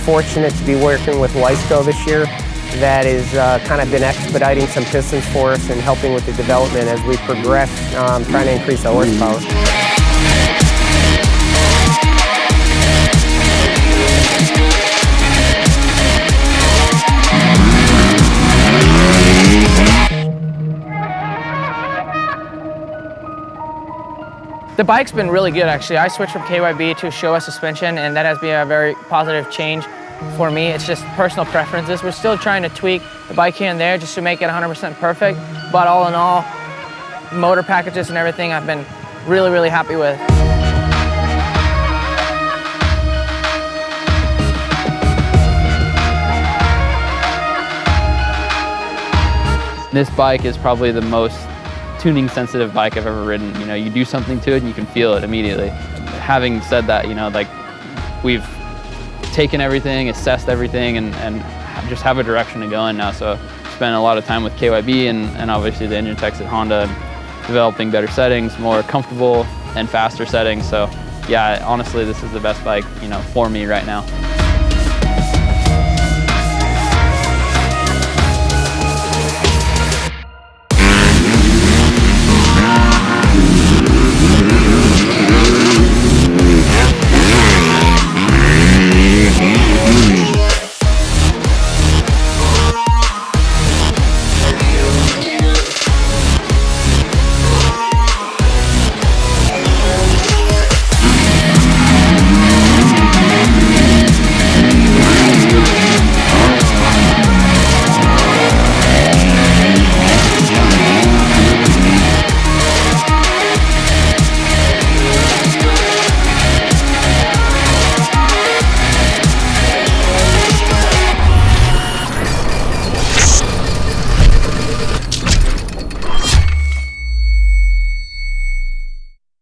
fortunate to be working with Wiseco this year. That is kind of been expediting some pistons for us and helping with the development as we progress, trying to increase our horsepower. The bike's been really good, actually. I switched from KYB to Showa suspension, and that has been a very positive change for me. It's just personal preferences. We're still trying to tweak the bike here and there just to make it 100% perfect, but all in all, motor packages and everything I've been really, really happy with. This bike is probably the most tuning sensitive bike I've ever ridden. You know, you do something to it and you can feel it immediately. Having said that, you know, like we've taken everything, assessed everything, and just have a direction to go in now. So spent a lot of time with KYB and obviously the engine techs at Honda, developing better settings, more comfortable and faster settings. So yeah, honestly, this is the best bike, you know, for me right now.